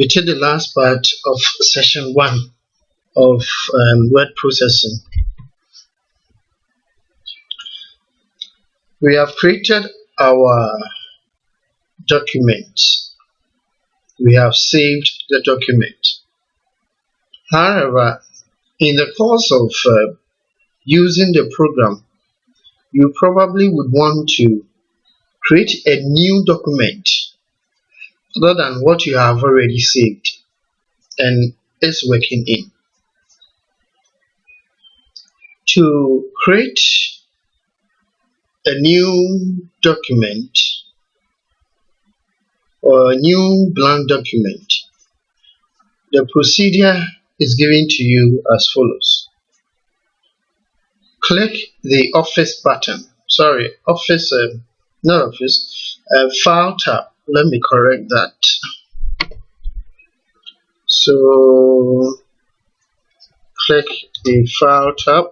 We take the last part of session 1 of word processing. We have created our document. We have saved the document. However, in the course of using the program, you probably would want to create a new document other than what you have already saved and is working in. To create a new document or a new blank document, the procedure is given to you as follows. Click the Office button. File tab. Let me correct that. So click the File tab.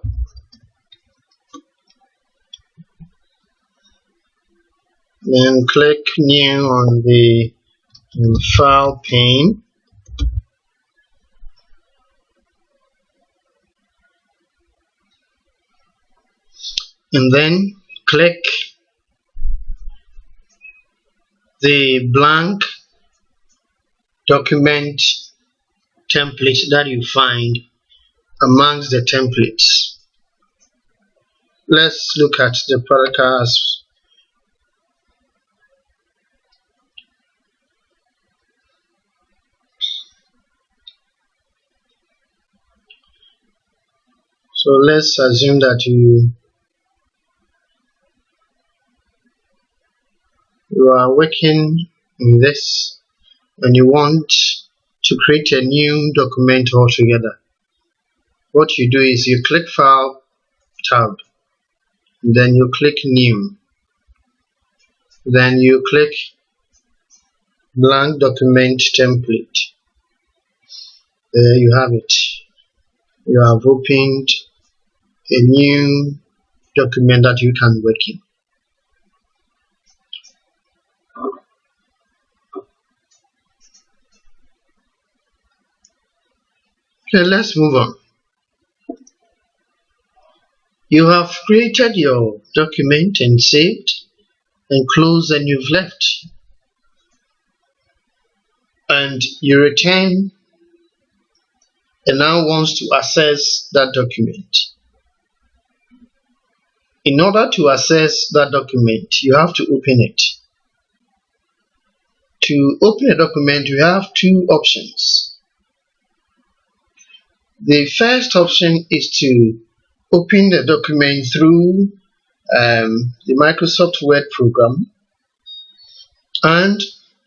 Then click New on the File pane. And then click the blank document template that you find amongst the templates. Let's look at the podcast. So let's assume that you are working in this and you want to create a new document altogether. What you do is you click File tab, then you click New, then you click Blank Document Template. There you have it. You have opened a new document that you can work in. Okay, let's move on. You have created your document and saved and closed, and you've left. And you return and now wants to access that document. In order to access that document, you have to open it. To open a document, you have two options. The first option is to open the document through the Microsoft Word program, and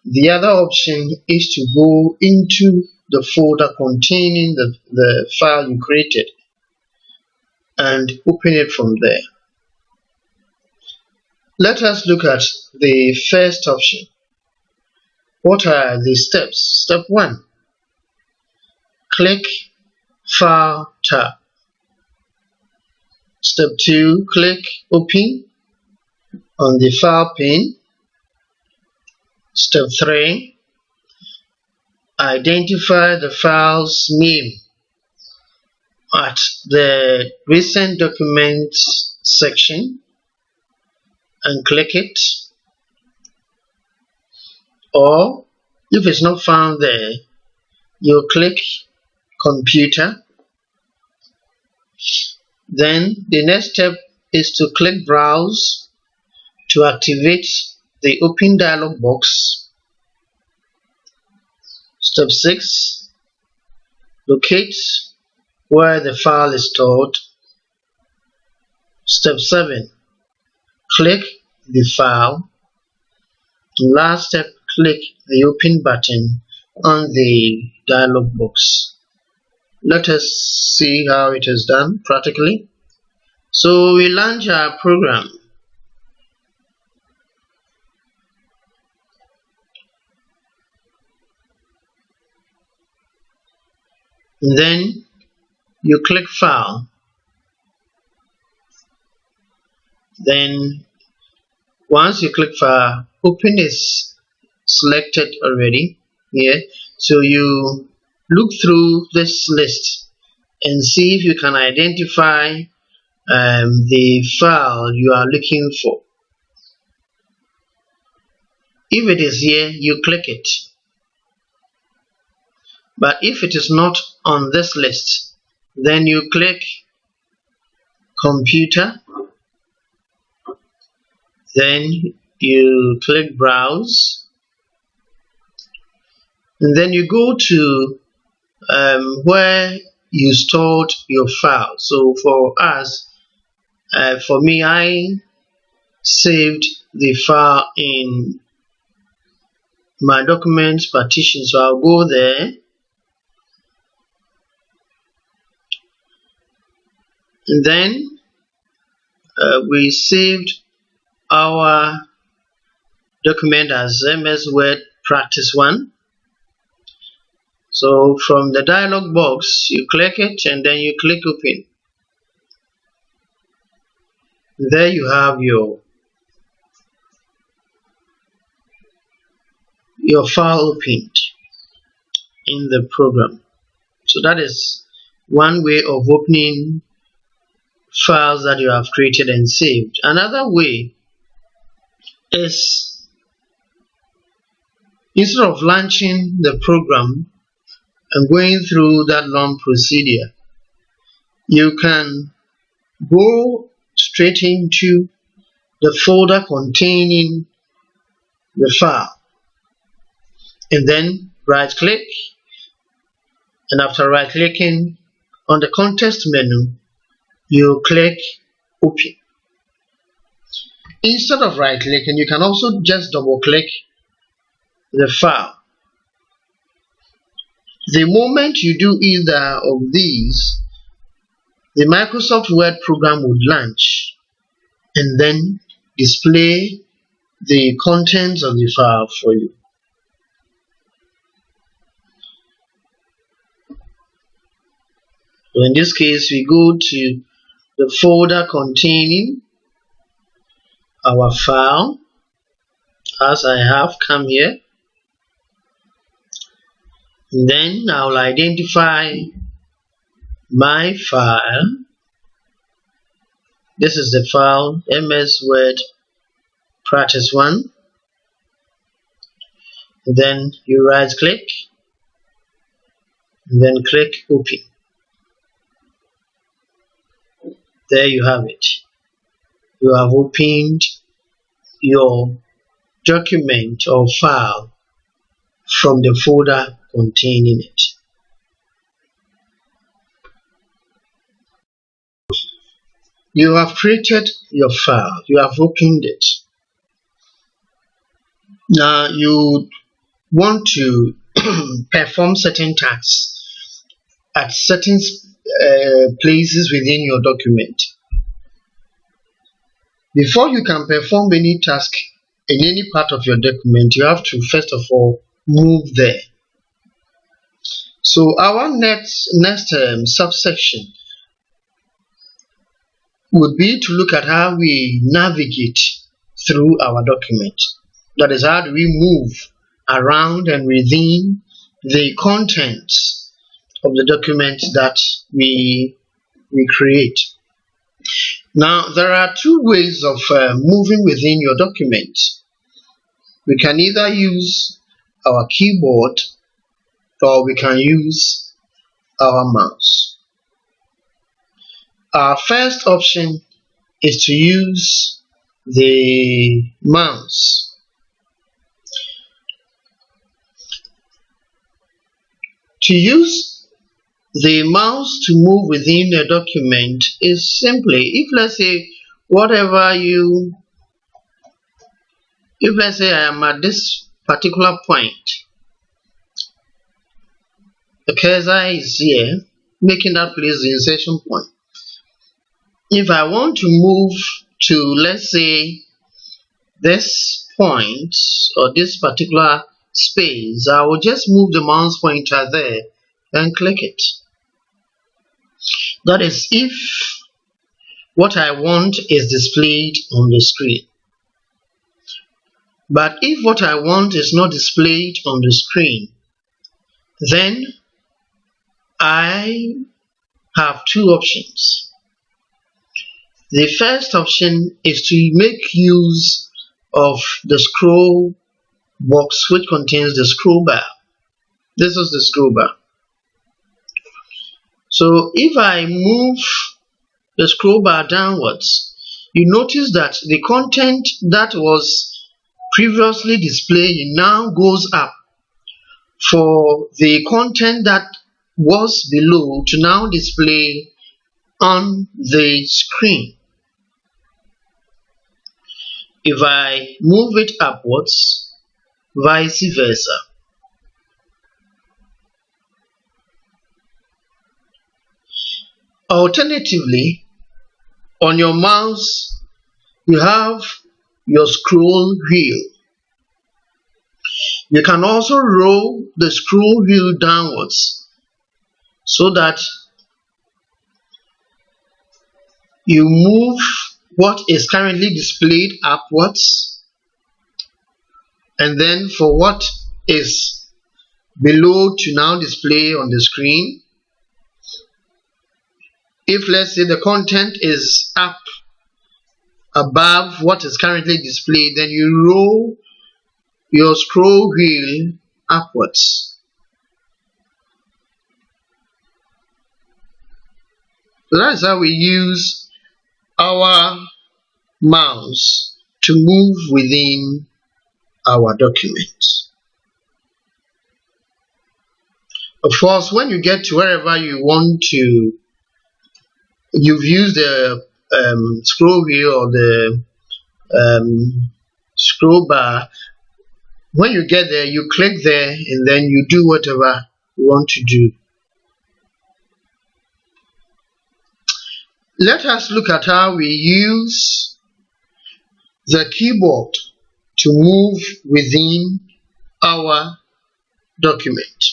the other option is to go into the folder containing the file you created and open it from there. Let us look at the first option. What are the steps? Step 1. Click File tab. Step 2. Click Open on the File pane. Step 3. Identify the file's name at the Recent Documents section and click it. Or if it's not found there, you'll click Computer. Then the next step is to click Browse to activate the Open dialog box. Step 6. Locate where the file is stored. Step 7. Click the file. Last step, click the Open button on the dialog box. Let us see how it is done practically. So we launch our program. Then you click File. Then once you click File, Open is selected already. here. So you look through this list and see if you can identify the file you are looking for. If it is here, you click it. But if it is not on this list, then you click Computer, then you click Browse, and then you go to where you stored your file. So for us, for me, I saved the file in my documents partition, so I'll go there, and then we saved our document as MS Word Practice 1. So from the dialog box, you click it and then you click Open. There you have your file opened in the program. So that is one way of opening files that you have created and saved. Another way is, instead of launching the program and going through that long procedure, you can go straight into the folder containing the file, and then right click, and after right clicking on the context menu, you click Open. Instead of right clicking, you can also just double click the file. The moment you do either of these, the Microsoft Word program would launch and then display the contents of the file for you. So in this case, we go to the folder containing our file, as I have come here. And then I will identify my file. This is the file MS Word Practice 1. And then you right click and then click Open. There you have it. You have opened your document or file from the folder containing it. You have created your file. You have opened it. Now you want to perform certain tasks at certain places within your document. Before you can perform any task in any part of your document, you have to first of all move there. So our next subsection would be to look at how we navigate through our document. That is, how do we move around and within the contents of the document that we create. Now, there are two ways of moving within your document. We can either use our keyboard or we can use our mouse. Our first option is to use the mouse. To use the mouse to move within a document is simply, if let's say I am at this particular point, the cursor is here, making that place the insertion point. If I want to move to, let's say, this point or this particular space, I will just move the mouse pointer there and click it. That is if what I want is displayed on the screen. But if what I want is not displayed on the screen, then I have two options. The first option is to make use of the scroll box which contains the scroll bar. This is the scroll bar. So if I move the scroll bar downwards, you notice that the content that was previously displayed now goes up for the content that was below to now display on the screen. If I move it upwards, vice versa. Alternatively, on your mouse, you have your scroll wheel. You can also roll the scroll wheel downwards so that you move what is currently displayed upwards, and then for what is below to now display on the screen. If, let's say, the content is up above what is currently displayed, then you roll your scroll wheel upwards. So that's how we use our mouse to move within our document. Of course, when you get to wherever you want to, you've used the scroll wheel or the scroll bar. When you get there, you click there and then you do whatever you want to do. Let us look at how we use the keyboard to move within our document.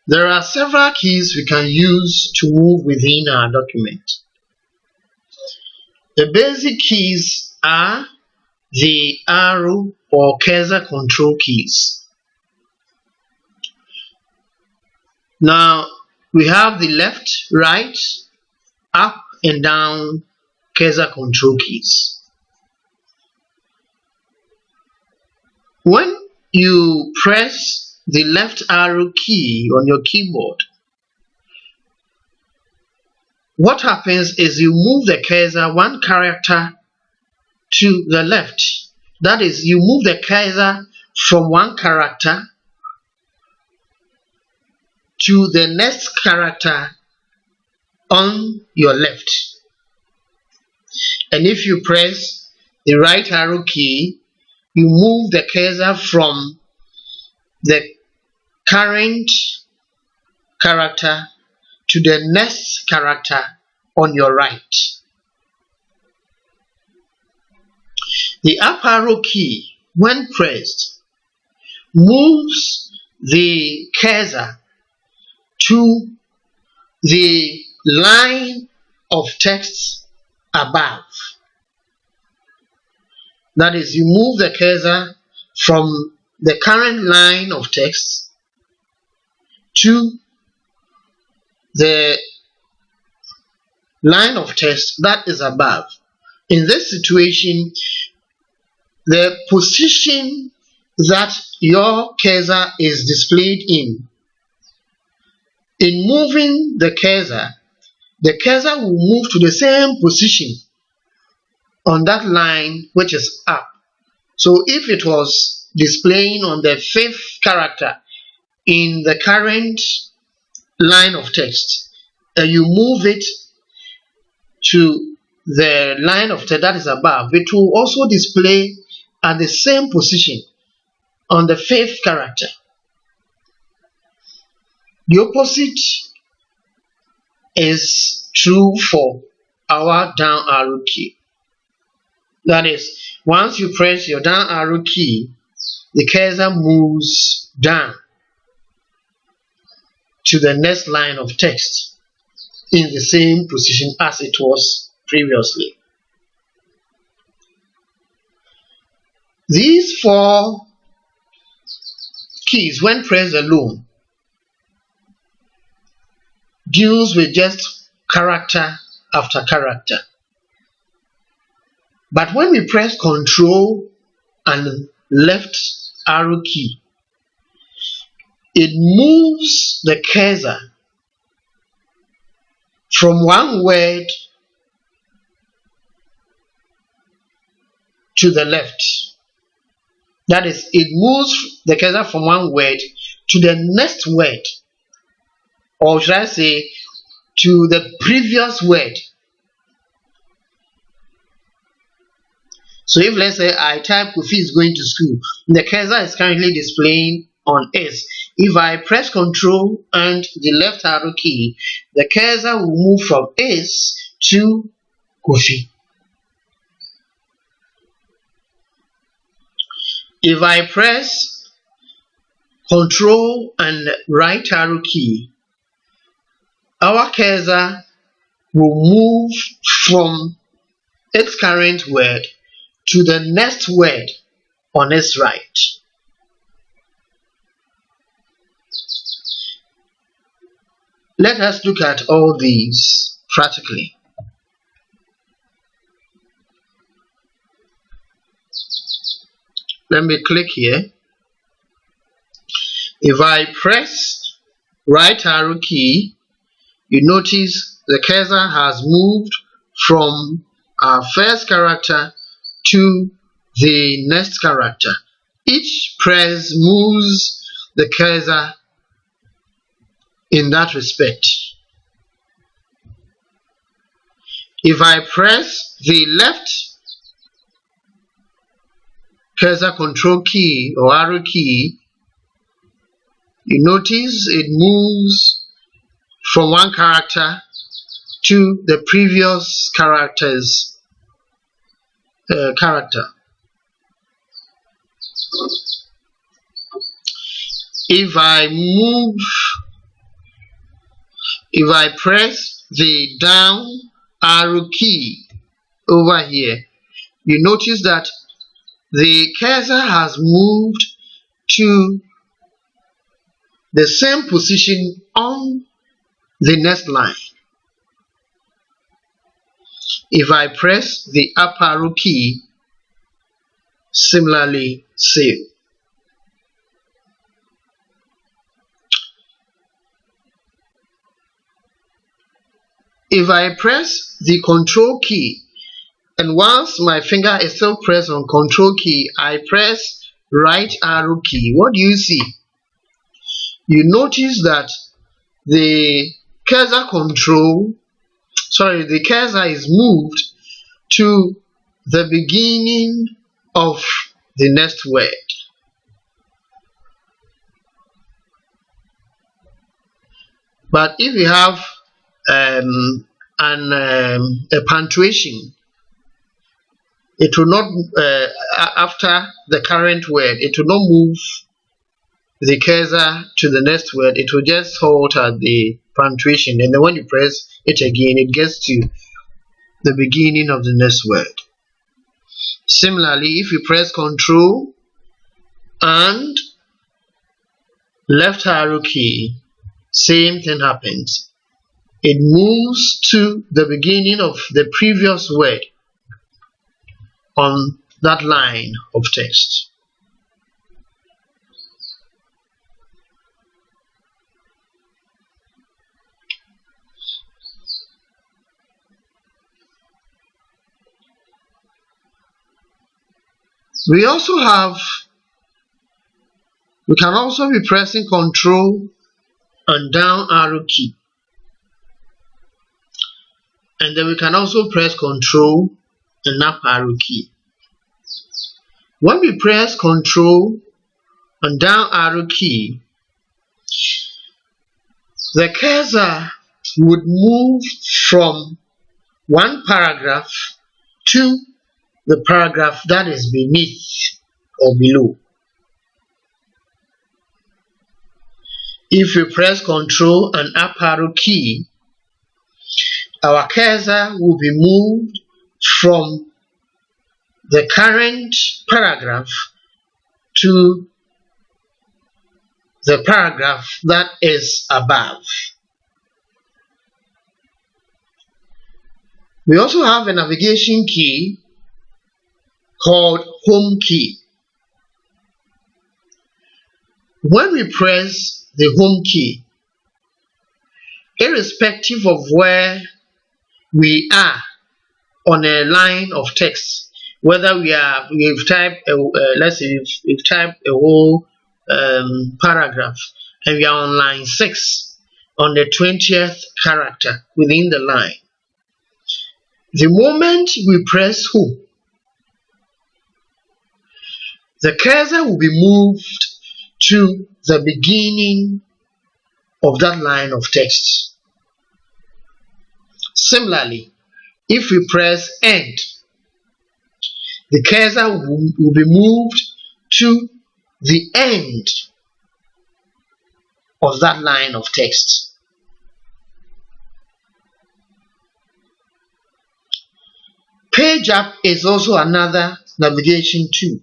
There are several keys we can use to move within our document. The basic keys are the arrow or cursor control keys. Now we have the left, right, up and down cursor control keys. When you press the left arrow key on your keyboard, what happens is you move the cursor one character to the left. That is, you move the cursor from one character to the next character on your left. And if you press the right arrow key, you move the cursor from the current character to the next character on your right. The up arrow key, when pressed, moves the cursor to the line of text above. That is, you move the cursor from the current line of text to the line of text that is above. In this situation, the position that your cursor is displayed in moving the cursor will move to the same position on that line which is up. So if it was displaying on the fifth character in the current line of text, you move it to the line of text that is above, it will also display at the same position on the fifth character. The opposite is true for our down arrow key. That is, once you press your down arrow key, the cursor moves down to the next line of text in the same position as it was previously. These four keys, when pressed alone, deals with just character after character. But when we press Control and left arrow key, it moves the cursor from one word to the left. That is, it moves the cursor from one word to the next word, or should I say, to the previous word. So if, let's say, I type Kofi is going to school, the cursor is currently displaying on S. If I press Control and the left arrow key, the cursor will move from S to Kofi. If I press Control and right arrow key, our cursor will move from its current word to the next word on its right. Let us look at all these practically. Let me click here. If I press right arrow key, you notice the cursor has moved from our first character to the next character. Each press moves the cursor in that respect. If I press the left cursor control key or arrow key, you notice it moves from one character to the previous character's character. If I press the down arrow key over here, you notice that the cursor has moved to the same position on the next line. If I press the up arrow key, similarly same. If I press the control key, and whilst my finger is still pressed on control key, I press right arrow key, what do you see? You notice that the cursor is moved to the beginning of the next word. But if you have a punctuation, it will not, after the current word, it will not move the cursor to the next word. It will just halt at the punctuation, and then when you press it again, it gets to the beginning of the next word. Similarly, if you press Control and left arrow key, same thing happens. It moves to the beginning of the previous word on that line of text. We can also be pressing Control and down arrow key, and then we can also press Control and up arrow key. When we press Control and down arrow key, the cursor would move from one paragraph to the paragraph that is beneath or below. If we press Control and up arrow key, our cursor will be moved from the current paragraph to the paragraph that is above. We also have a navigation key called home key. When we press the home key, irrespective of where we are on a line of text, whether we've typed let's say we've typed a whole paragraph and we are on line 6 on the 20th character within the line, the moment we press home, the cursor will be moved to the beginning of that line of text. Similarly, if we press end, the cursor will be moved to the end of that line of text. Page up is also another navigation tool.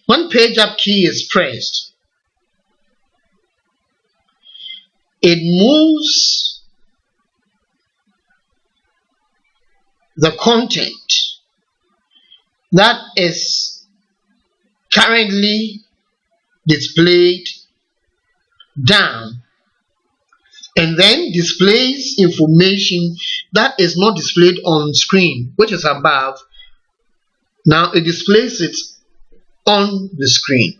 When page up key is pressed, it moves the content that is currently displayed down and then displays information that is not displayed on screen, which is above. Now it displays it on the screen.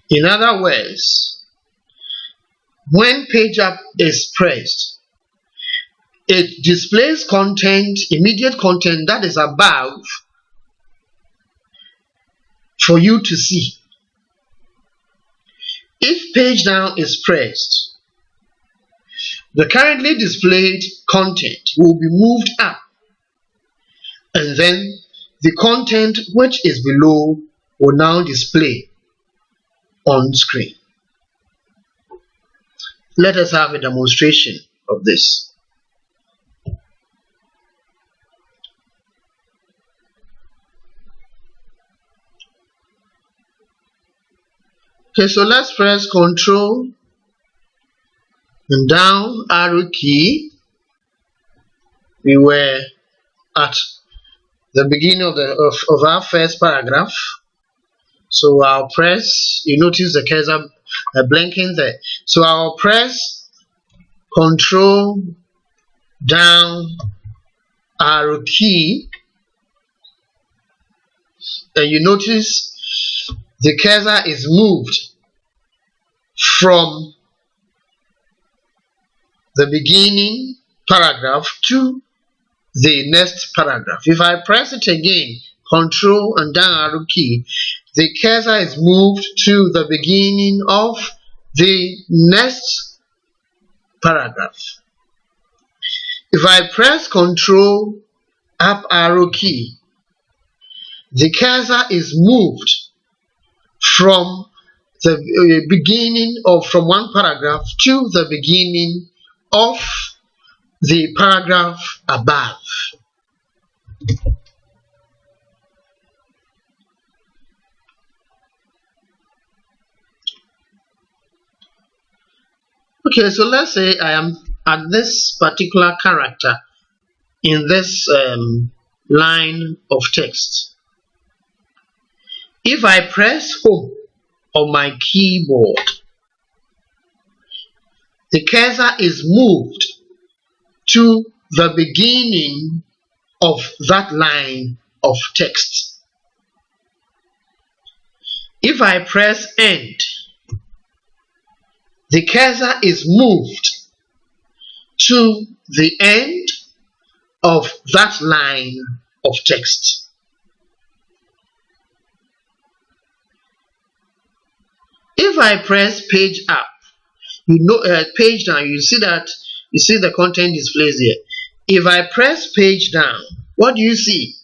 In other words, when page up is pressed, it displays content, immediate content that is above for you to see. If page down is pressed, the currently displayed content will be moved up, and then the content which is below will now display on screen. Let us have a demonstration of this. Okay, so let's press Ctrl and down arrow key. We were at the beginning of our first paragraph. So I'll press, you notice the cursor blinking there. So I'll press Ctrl down arrow key, and you notice the cursor is moved from the beginning paragraph to the next paragraph. If I press it again, Ctrl and down arrow key, the cursor is moved to the beginning of the next paragraph. If I press Ctrl up arrow key, the cursor is moved from the beginning of from one paragraph to the beginning of the paragraph above. Okay, so let's say I am at this particular character in this line of text. If I press home on my keyboard, the cursor is moved to the beginning of that line of text. If I press end, the cursor is moved to the end of that line of text. If I press page up, page down, you see the content displays here. If I press page down, what do you see?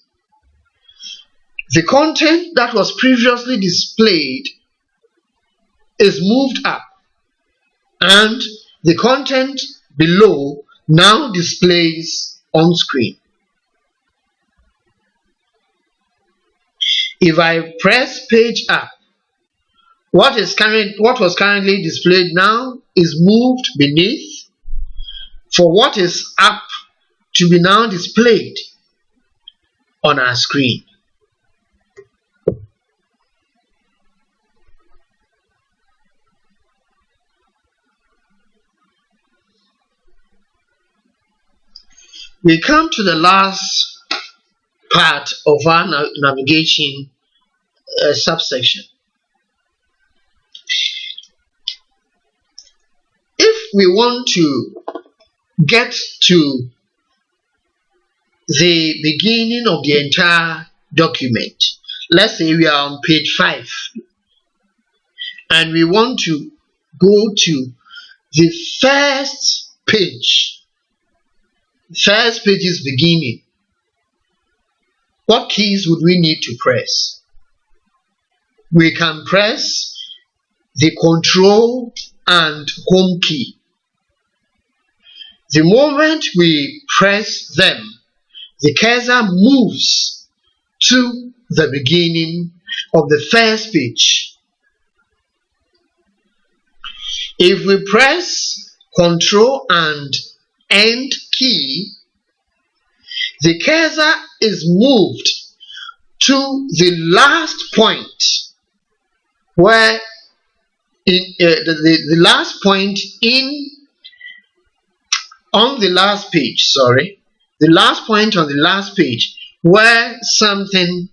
The content that was previously displayed is moved up, and the content below now displays on screen. If I press page up, what was currently displayed now is moved beneath for what is up to be now displayed on our screen. We come to the last part of our navigation subsection. If we want to get to the beginning of the entire document, let's say we are on page 5 and we want to go to the first page's beginning, what keys would we need to press? We can press the Control and Home key. The moment we press them, the cursor moves to the beginning of the first page. If we press Control and End key, the cursor is moved to the last point where the last point on the last page, the last point on the last page where something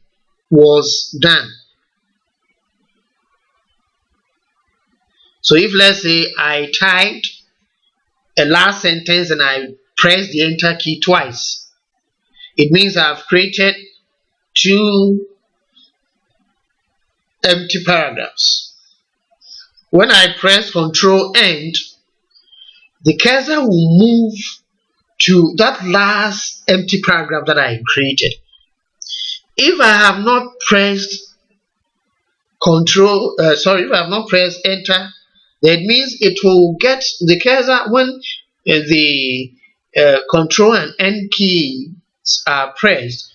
was done. So if, let's say, I typed a last sentence and I press the Enter key twice, it means I've created 2 empty paragraphs. When I press Control End, the cursor will move to that last empty paragraph that I created. If I have not pressed if I have not pressed Enter, that means it will get the cursor when the Control and End keys are pressed.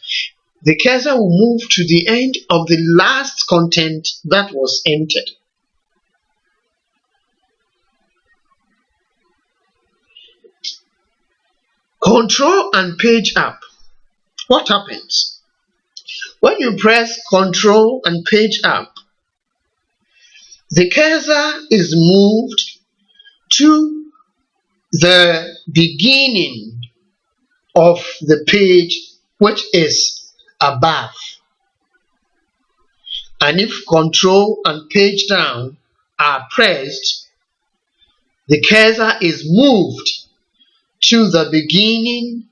The cursor will move to the end of the last content that was entered. Control and Page Up. What happens? When you press Control and Page Up, the cursor is moved to the beginning of the page which is above. And if Control and Page Down are pressed, the cursor is moved to the beginning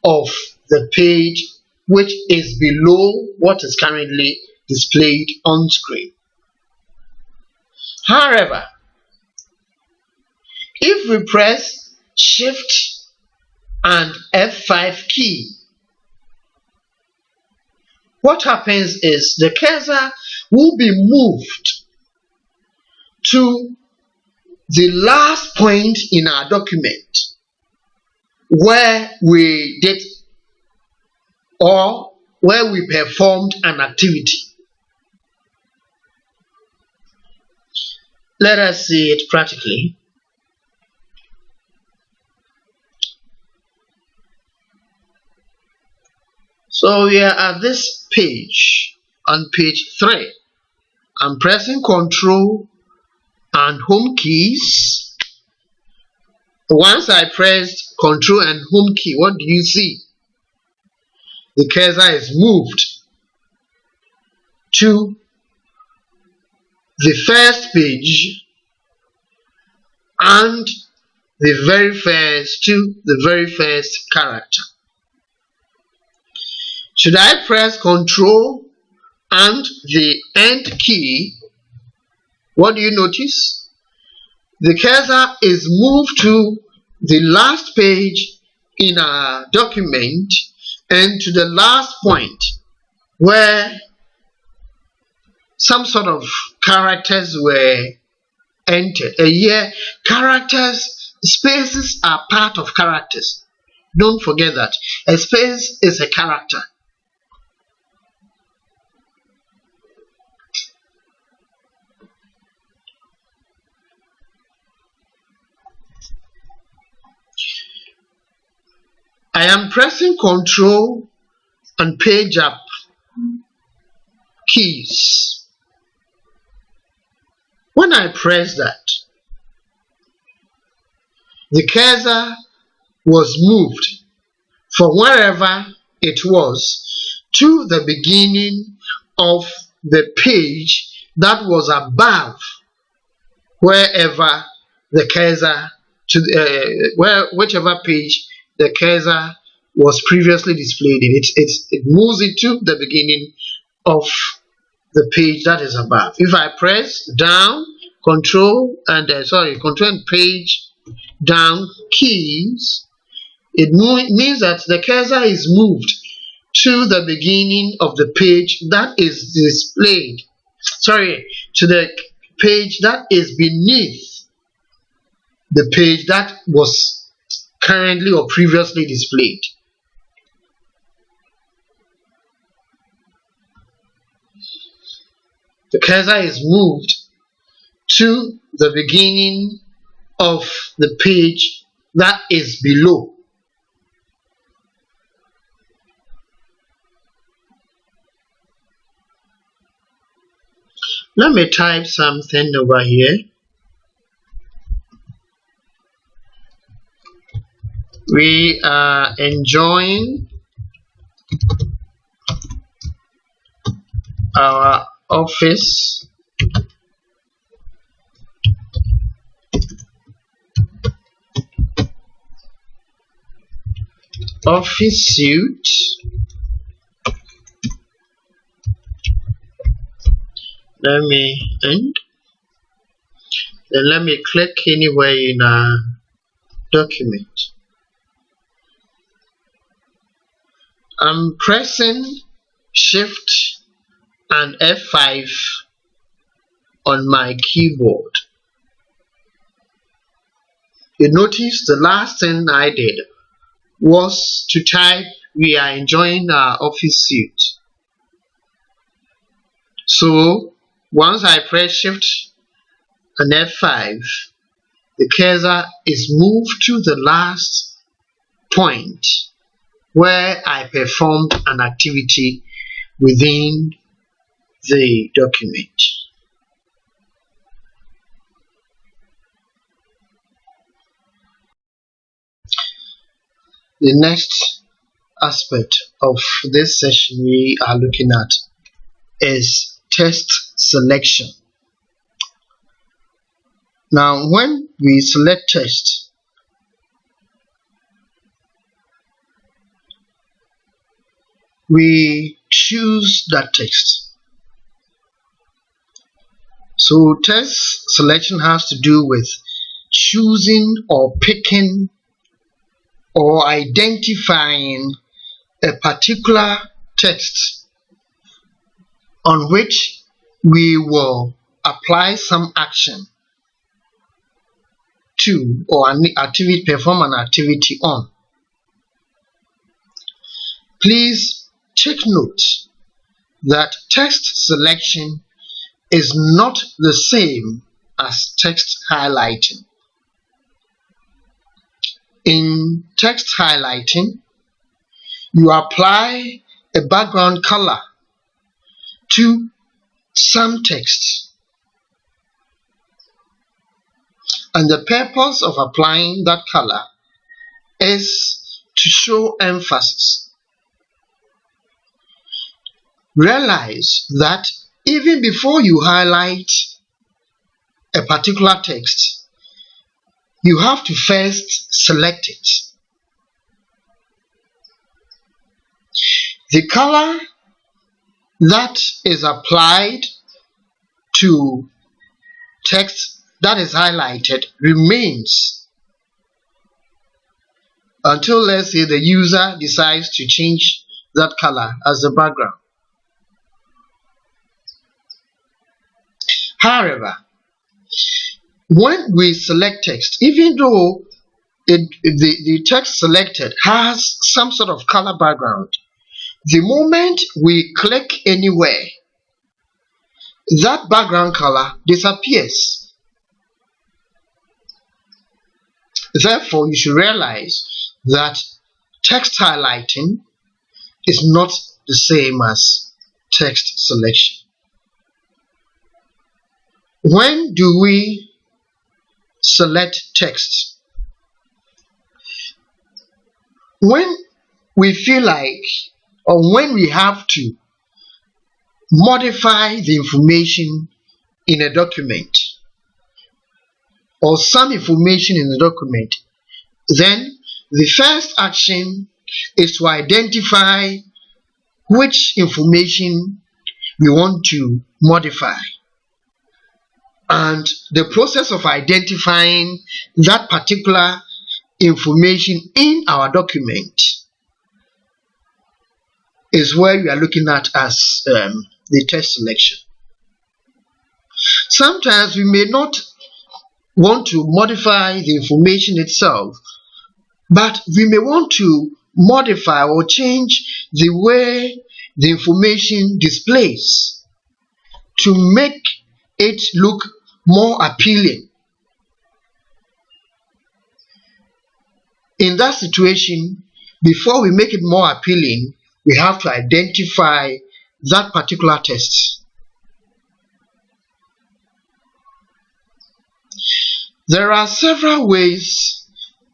of the page which is below what is currently displayed on screen. However, if we press Shift and F5 key, what happens is the cursor will be moved to the last point in our document where we did or where we performed an activity. Let us see it practically. So we are at this page, on page 3. I'm pressing Control and Home keys. Once I pressed Control and Home key, what do you see? The cursor is moved to the first page and the very first character. Should I press Control and the End key, what do you notice? The cursor is moved to the last page in our document and to the last point where some sort of characters were entered. Here, characters, spaces are part of characters. Don't forget that a space is a character. I am pressing Ctrl and page up keys. When I press that, the cursor was moved from wherever it was to the beginning of the page that was above wherever the cursor whichever page the cursor was previously displayed in. It moves it to the beginning of the page that is above. If I press down, Control and Page down keys, it means that the cursor is moved to the beginning of the page that is displayed. To the page that is beneath the page that was currently or previously displayed. The cursor is moved to the beginning of the page that is below. Let me type something over here. We are enjoying our office suit let me end. Then let me click anywhere in a document. I'm pressing Shift and F5 on my keyboard. You notice the last thing I did was to type "we are enjoying our office suit." So once I press Shift and F5, the cursor is moved to the last point where I performed an activity within the document. The next aspect of this session we are looking at is text selection. Now, when we select text, we choose that text. So text selection has to do with choosing or picking or identifying a particular text on which we will apply some action to, or perform an activity on. Please take note that text selection is not the same as text highlighting. In text highlighting, you apply a background color to some text, and the purpose of applying that color is to show emphasis. Realize that even before you highlight a particular text, you have to first select it. The color that is applied to text that is highlighted remains until, let's say, the user decides to change that color as the background. However, when we select text, even though the text selected has some sort of color background, the moment we click anywhere, that background color disappears. Therefore, you should realize that text highlighting is not the same as text selection. When do we select text? When we feel like, or when we have to modify the information in a document or some information in the document, then the first action is to identify which information we want to modify. And the process of identifying that particular information in our document is where we are looking at as the text selection. Sometimes we may not want to modify the information itself, but we may want to modify or change the way the information displays to make it look more appealing. In that situation, before we make it more appealing, we have to identify that particular text. There are several ways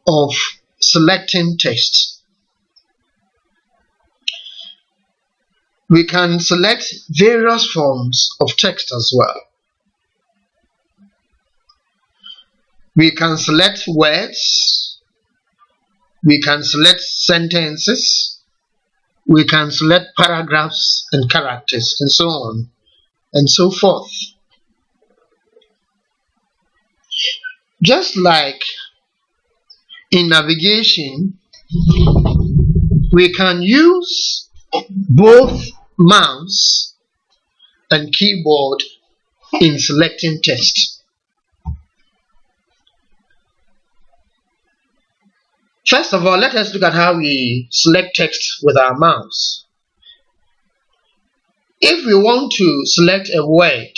of selecting text. We can select various forms of text as well. We can select words, we can select sentences, we can select paragraphs and characters, and so on and so forth. Just like in navigation, we can use both mouse and keyboard in selecting text. First of all, let us look at how we select text with our mouse. If we want to select a word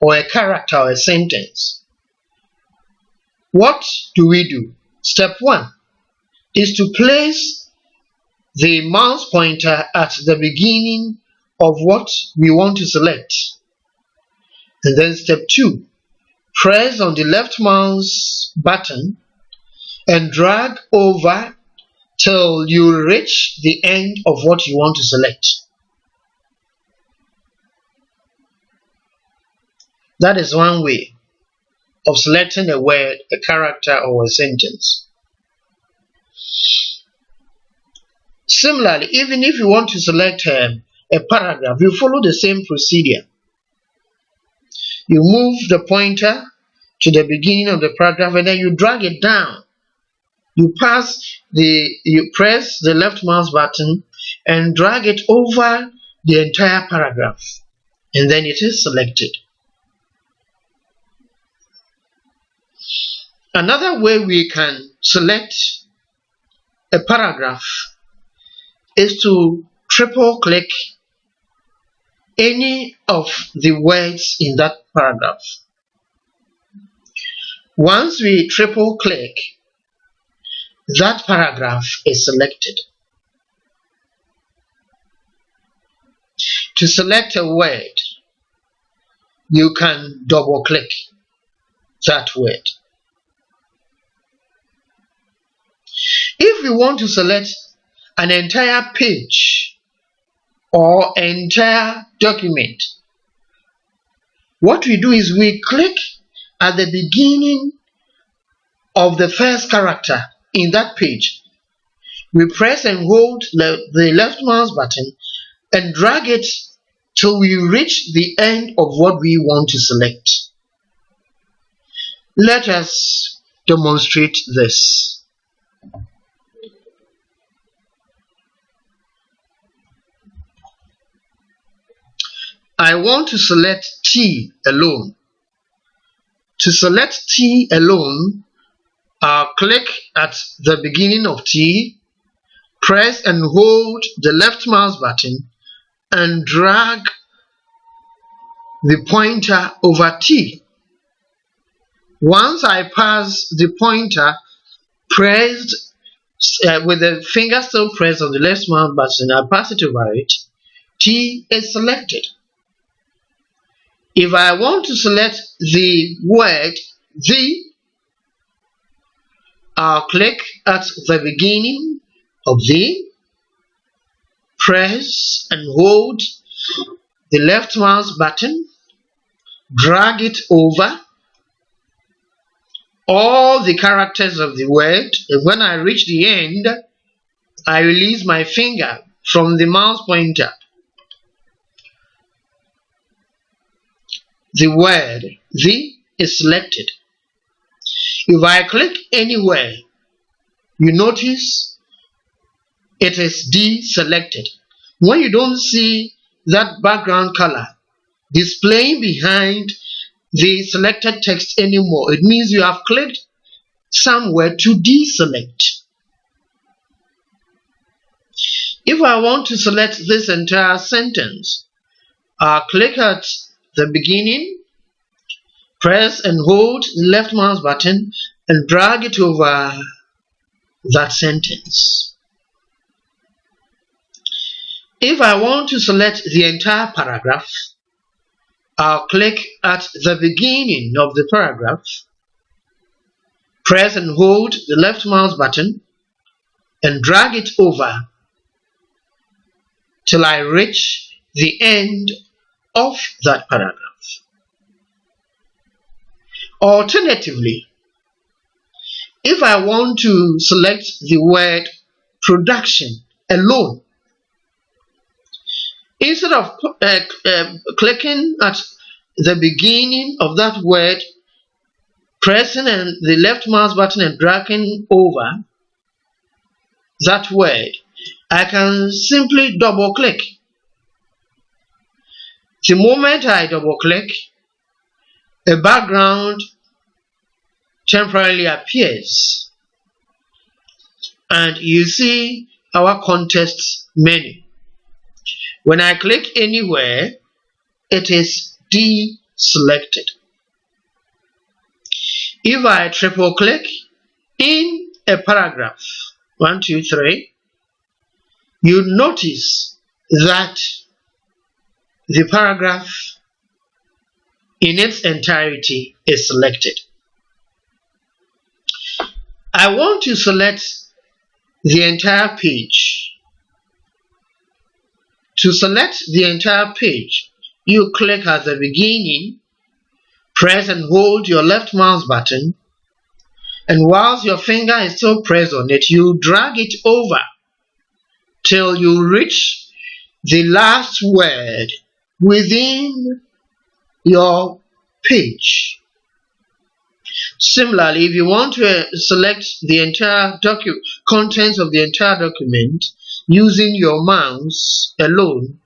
or a character or a sentence, what do? Step 1 is to place the mouse pointer at the beginning of what we want to select. And then step 2, press on the left mouse button and drag over till you reach the end of what you want to select. That is one way of selecting a word, a character, or a sentence. Similarly, even if you want to select a paragraph, you follow the same procedure. You move the pointer to the beginning of the paragraph and then you drag it down. You press the left mouse button and drag it over the entire paragraph, and then it is selected. Another way we can select a paragraph is to triple click any of the words in that paragraph. Once we triple click, that paragraph is selected. To select a word, you can double click that word. If we want to select an entire page or entire document, what we do is we click at the beginning of the first character in that page. We press and hold the left mouse button and drag it till we reach the end of what we want to select. Let us demonstrate this. I want to select T alone. To select T alone, Click at the beginning of T, press and hold the left mouse button and drag the pointer over T. Once I pass the pointer pressed with the finger still pressed on the left mouse button, I pass it over it, T is selected. If I want to select the word the, I'll click at the beginning of the, press and hold the left mouse button, drag it over all the characters of the word, and when I reach the end, I release my finger from the mouse pointer. The word the is selected. If I click anywhere, you notice it is deselected. When you don't see that background color displaying behind the selected text anymore, it means you have clicked somewhere to deselect. If I want to select this entire sentence, I'll click at the beginning, press and hold the left mouse button and drag it over that sentence. If I want to select the entire paragraph, I'll click at the beginning of the paragraph, press and hold the left mouse button and drag it over till I reach the end of that paragraph. Alternatively, if I want to select the word production alone, instead of clicking at the beginning of that word, pressing the left mouse button and dragging over that word, I can simply double click. The moment I double click, a background temporarily appears and you see our context menu. When I click anywhere, it is deselected. If I triple click in a paragraph, 1, 2, 3, you notice that the paragraph in its entirety is selected. I want to select the entire page. To select the entire page, you click at the beginning, press and hold your left mouse button, and whilst your finger is still pressed on it, you drag it over till you reach the last word within your page. Similarly, if you want to select the entire contents of the entire document using your mouse alone,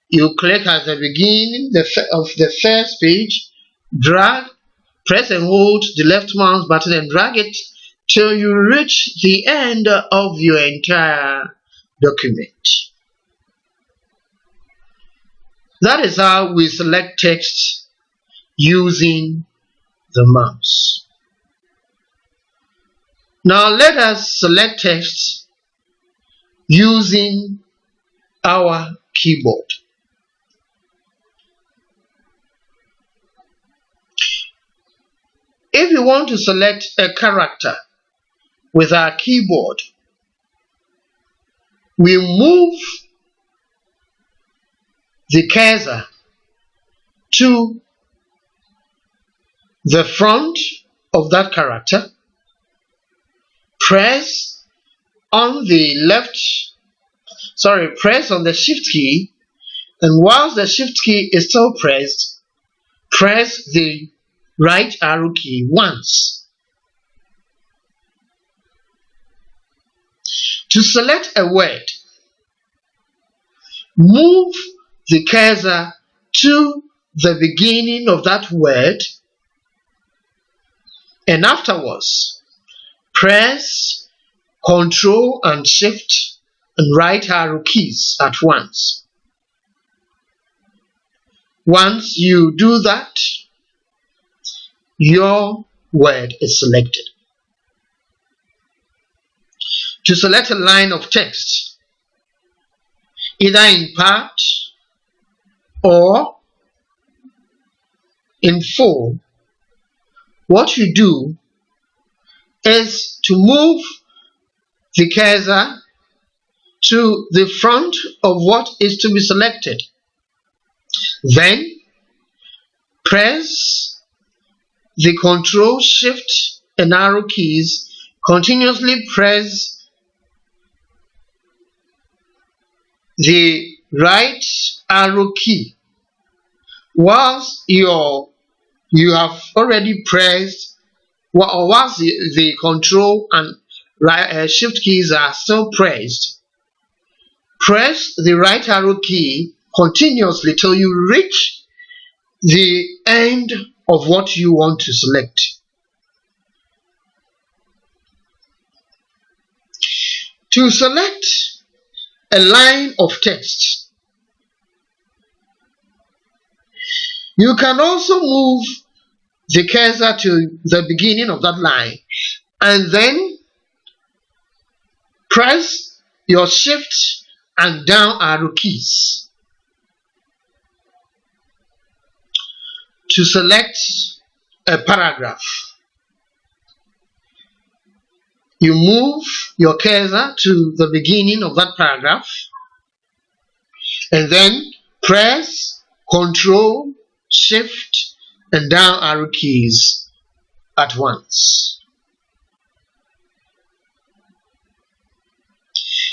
you click at the beginning of the first page, drag, press and hold the left mouse button and drag it till you reach the end of your entire document. That is how we select text using the mouse. Now let us select text using our keyboard. If you want to select a character with our keyboard, we move the cursor to the front of that character, press on the shift key, and whilst the shift key is still pressed, press the right arrow key once. To select a word, move the cursor to the beginning of that word, and afterwards press Ctrl and Shift and right arrow keys at once. Once you do that, your word is selected. To select a line of text, either in part or in full, what you do is to move the cursor to the front of what is to be selected. Then press the Ctrl, Shift and arrow keys. Continuously press the right arrow key whilst you have already pressed, or whilst the Ctrl and Shift keys are still pressed. Press the right arrow key continuously till you reach the end of what you want to select. To select a line of text, you can also move the cursor to the beginning of that line and then press your Shift and down arrow keys to select a paragraph. You move your cursor to the beginning of that paragraph and then press Ctrl, Shift and down arrow keys at once.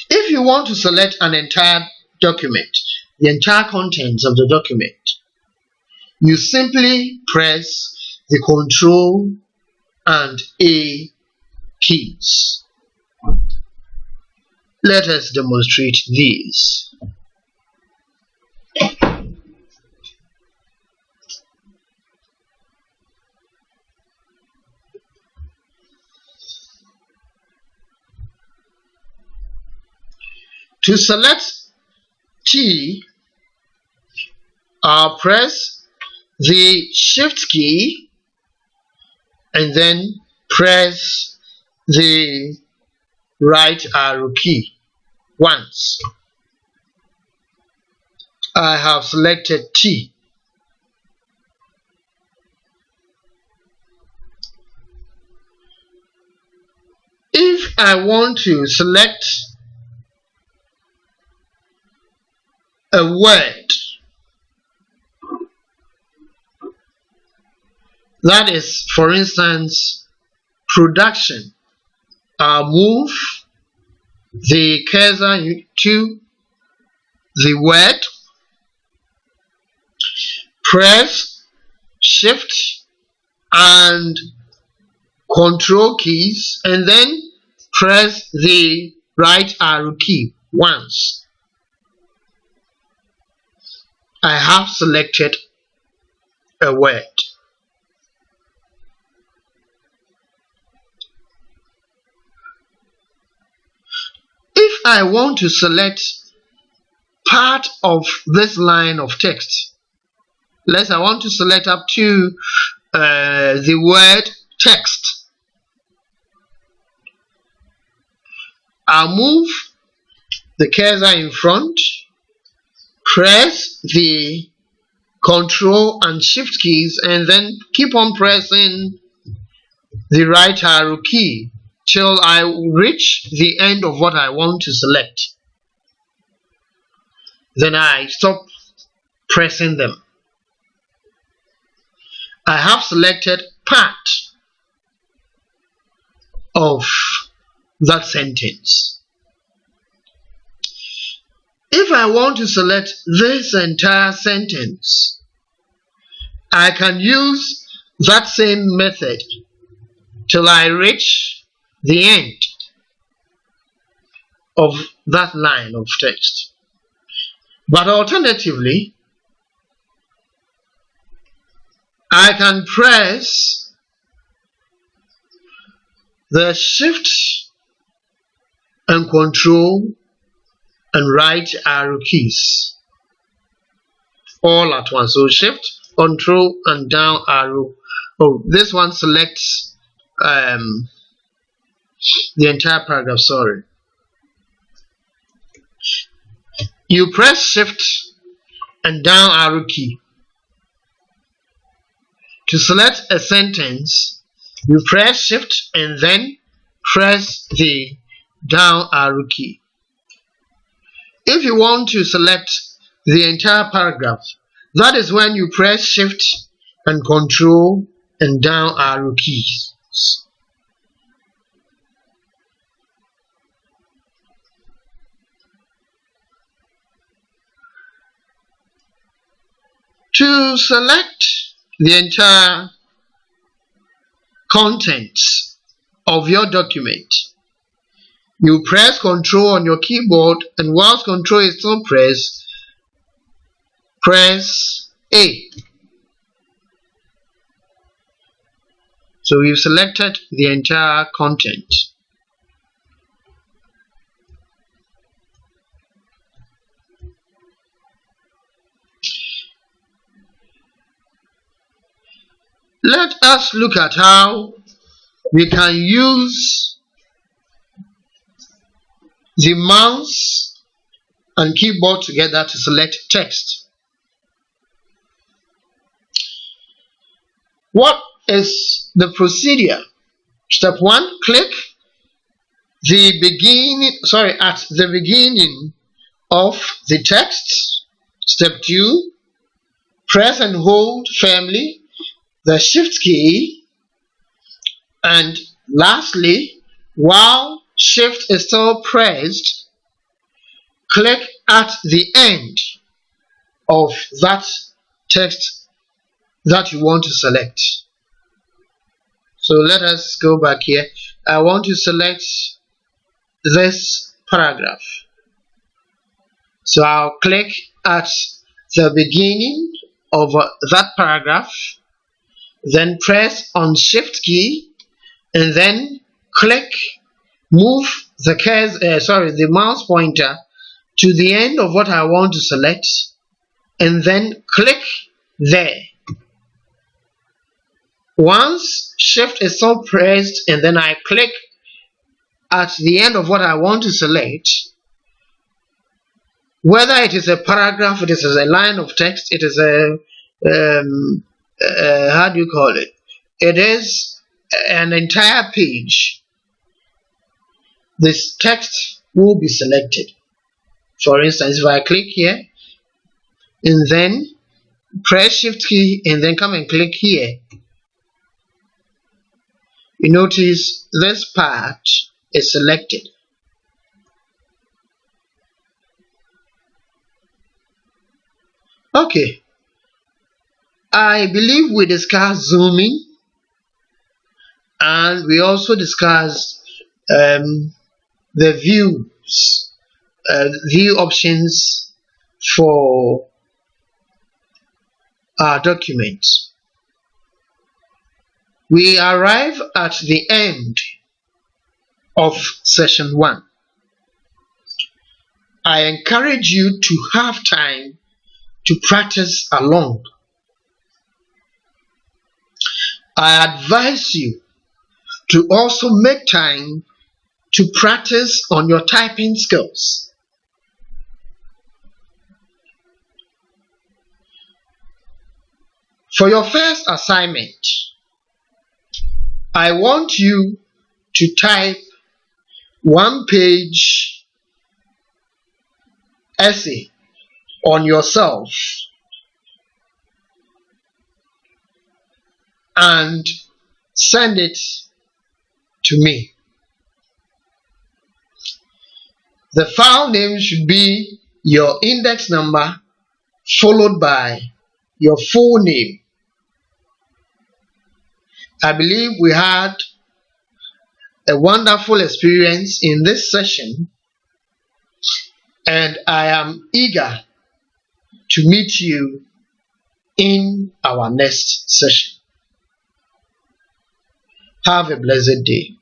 If you want to select an entire document, the entire contents of the document, you simply press the Ctrl and A keys. Let us demonstrate these. To select T, I'll press the Shift key and then press the right arrow key once. I have selected T. If I want to select a word, that is, for instance, production, I'll move the cursor to the word, press Shift and Ctrl keys and then press the right arrow key once. I have selected a word. If I want to select part of this line of text, I want to select up to the word text, I'll move the cursor in front, press the Ctrl and Shift keys and then keep on pressing the right arrow key till I reach the end of what I want to select. Then I stop pressing them. I have selected part of that sentence. If I want to select this entire sentence, I can use that same method till I reach the end of that line of text. But alternatively, I can press the Shift and Control and right arrow keys all at once. So Shift, Control, and down arrow. Oh, this one selects the entire paragraph. Sorry. You press Shift and down arrow key to select a sentence. You press Shift and then press the down arrow key. If you want to select the entire paragraph, that is when you press Shift and Control and down arrow keys. To select the entire contents of your document, you press Control on your keyboard, and whilst Control is still pressed, press A. So we've selected the entire content. Let us look at how we can use the mouse and keyboard together to select text. What is the procedure? Step 1, click the at the beginning of the text. Step 2, press and hold firmly the Shift key, and lastly, while Shift is still pressed, click at the end of that text that you want to select. So let us go back here. I want to select this paragraph. So I'll click at the beginning of that paragraph, then press on Shift key, and then move the mouse pointer to the end of what I want to select, and then click there. Once Shift is still pressed and then I click at the end of what I want to select, whether it is a paragraph, it is a line of text, it is how do you call it? It is an entire page. This text will be selected. For instance, if I click here and then press Shift key and then come and click here, you notice this part is selected. Okay. I believe we discussed zooming, and we also discussed the view options for our document. We arrive at the end of session 1. I encourage you to have time to practice along. I advise you to also make time to practice on your typing skills. For your first assignment, I want you to type 1-page essay on yourself and send it to me. The file name should be your index number followed by your full name. I believe we had a wonderful experience in this session, and I am eager to meet you in our next session. Have a blessed day.